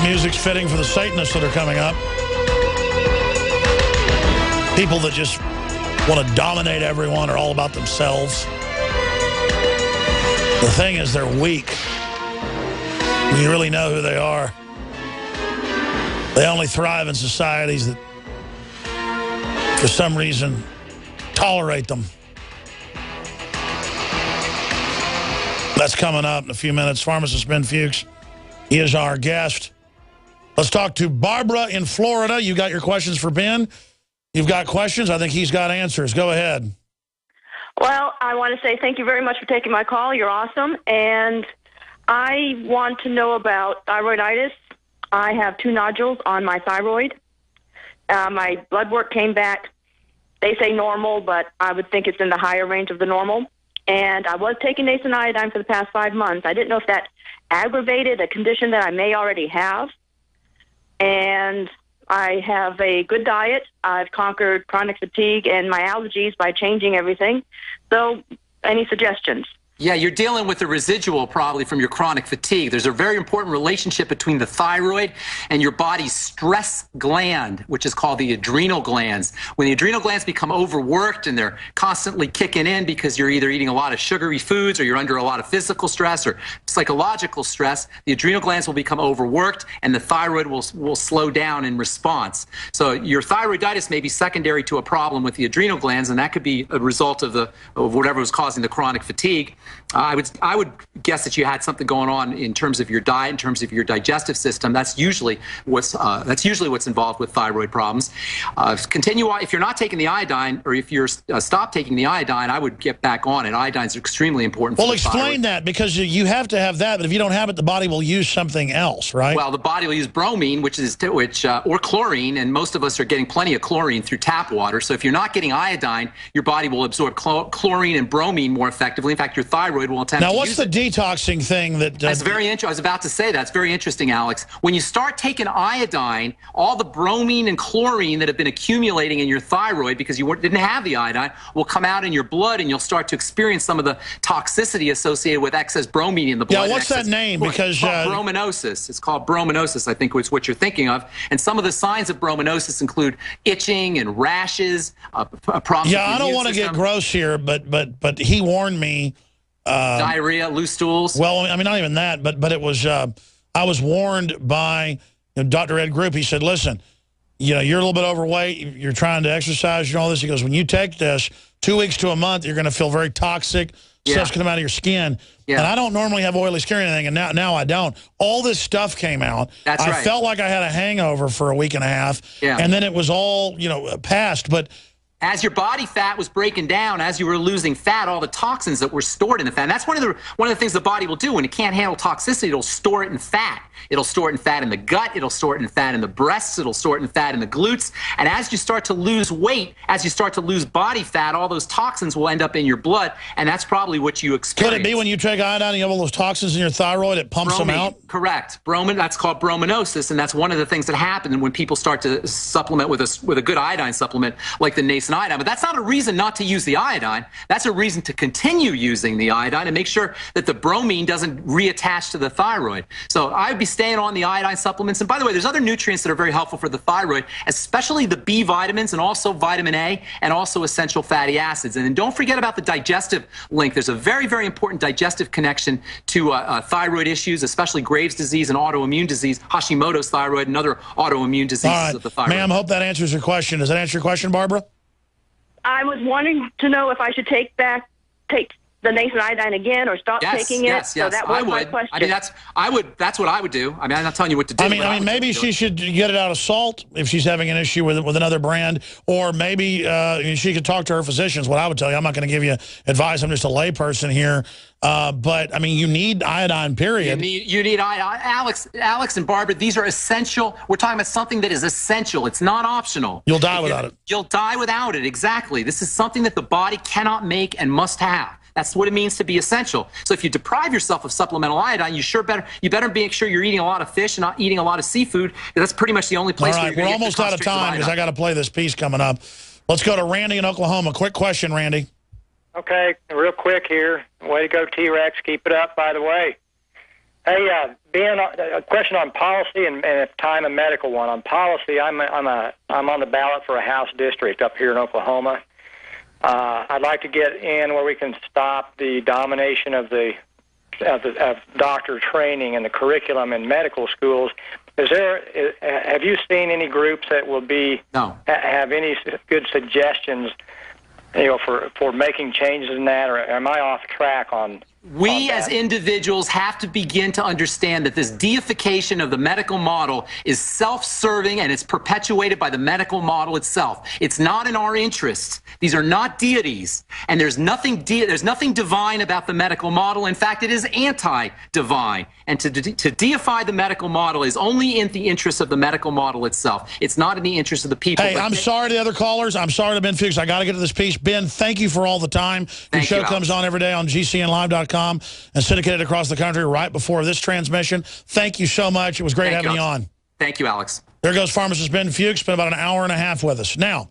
music's fitting for the Satanists that are coming up. People that just want to dominate everyone are all about themselves. The thing is, they're weak. When you really know who they are. They only thrive in societies that, for some reason, tolerate them. That's coming up in a few minutes. Pharmacist Ben Fuchs, he is our guest. Let's talk to Barbara in Florida. You got your questions for Ben? You've got questions? I think he's got answers. Go ahead. Well, I want to say thank you very much for taking my call. You're awesome. And I want to know about thyroiditis. I have 2 nodules on my thyroid. My blood work came back. They say normal, but I would think it's in the higher range of the normal. And I was taking nascent iodine for the past 5 months. I didn't know if that aggravated a condition that I may already have. And I have a good diet. I've conquered chronic fatigue and my allergies by changing everything. So, any suggestions? Yeah, you're dealing with a residual probably from your chronic fatigue. There's a very important relationship between the thyroid and your body's stress gland, which is called the adrenal glands. When the adrenal glands become overworked and they're constantly kicking in because you're either eating a lot of sugary foods or you're under a lot of physical stress or psychological stress, the adrenal glands will become overworked and the thyroid will slow down in response. So your thyroiditis may be secondary to a problem with the adrenal glands, and that could be a result of whatever was causing the chronic fatigue. I would guess that you had something going on in terms of your diet, in terms of your digestive system. That's usually what's involved with thyroid problems. Continue on. If you're not taking the iodine, or if you're stopped taking the iodine, I would get back on it. Iodine is extremely important. Well, explain that, because you have to have that, but if you don't have it, the body will use something else, right? Well, the body will use bromine, or chlorine, and most of us are getting plenty of chlorine through tap water. So if you're not getting iodine, your body will absorb chlorine and bromine more effectively. In fact, your thyroid will attempt to use it. Now, what's the detoxing thing that... That's very interesting. I was about to say that's very interesting, Alex. When you start taking iodine, all the bromine and chlorine that have been accumulating in your thyroid because you didn't have the iodine will come out in your blood, and you'll start to experience some of the toxicity associated with excess bromine in the blood. Yeah, what's that name? Because it's called brominosis. It's called brominosis, I think, is what you're thinking of. And some of the signs of brominosis include itching and rashes, problems. Yeah, I don't want to get gross here, but he warned me. Diarrhea, loose stools. Well, I mean, not even that, but it was. I was warned by Dr. Ed Group. He said, "Listen, you're a little bit overweight. You're trying to exercise. All this." He goes, "When you take this, 2 weeks to a month, you're going to feel very toxic. Stuff's going to come out of your skin." Yeah. And I don't normally have oily skin or anything, and now I don't. All this stuff came out. That's right. I felt like I had a hangover for a week and a half, and then it was all passed, but. As your body fat was breaking down, as you were losing fat, all the toxins that were stored in the fat. And that's one of the things the body will do when it can't handle toxicity. It'll store it in fat. It'll store it in fat in the gut. It'll store it in fat in the breasts. It'll store it in fat in the glutes. And as you start to lose weight, as you start to lose body fat, all those toxins will end up in your blood, and that's probably what you experience. Could it be when you take iodine and you have all those toxins in your thyroid, it pumps them out? Correct. That's called brominosis, and that's one of the things that happen when people start to supplement with a good iodine supplement like the nascent iodine. But that's not a reason not to use the iodine. That's a reason to continue using the iodine and make sure that the bromine doesn't reattach to the thyroid. So I'd be staying on the iodine supplements. And by the way, there's other nutrients that are very helpful for the thyroid, especially the B vitamins and also vitamin A and also essential fatty acids. And then don't forget about the digestive link. There's a very, very important digestive connection to thyroid issues, especially Graves' disease and autoimmune disease, Hashimoto's thyroid and other autoimmune diseases of the thyroid. Ma'am, hope that answers your question. Does that answer your question, Barbara? I was wanting to know if I should take the nascent iodine again or stop taking it. Yes, so that was my question. I mean, that's what I would do. I mean, I'm not telling you what to do. I mean, maybe she should get it out of salt if she's having an issue with another brand, or maybe she could talk to her physicians. What I would tell you, I'm not going to give you advice. I'm just a layperson here. But I mean, you need iodine. Period. You need iodine. Alex and Barbara, these are essential. We're talking about something that is essential. It's not optional. You'll die without it. You'll die without it. Exactly. This is something that the body cannot make and must have. That's what it means to be essential. So if you deprive yourself of supplemental iodine, you better make sure you're eating a lot of fish and not eating a lot of seafood. That's pretty much the only place. All right, we're almost out of time because I got to play this piece coming up. Let's go to Randy in Oklahoma. Quick question, Randy. Okay, real quick here. Way to go, T-Rex. Keep it up, by the way. Hey, Ben, a question on policy and if time a medical one. On policy, I'm on the ballot for a House district up here in Oklahoma. I'd like to get in where we can stop the domination of doctor training and the curriculum in medical schools. Have you seen any groups that will have any good suggestions, for making changes in that, or am I off track on? We as individuals have to begin to understand that this deification of the medical model is self-serving, and it's perpetuated by the medical model itself. It's not in our interest. These are not deities, and there's nothing divine about the medical model. In fact, it is anti-divine. And to deify the medical model is only in the interest of the medical model itself. It's not in the interest of the people. Hey, I'm sorry to the other callers. I'm sorry to Ben Fuchs. I got to get to this piece. Ben, thank you for all the time. Your show comes on every day on GCNlive.com and syndicated across the country right before this transmission. Thank you so much. It was great having you on. Thank you, Alex. There goes pharmacist Ben Fuchs. Spent about an hour and a half with us. Now,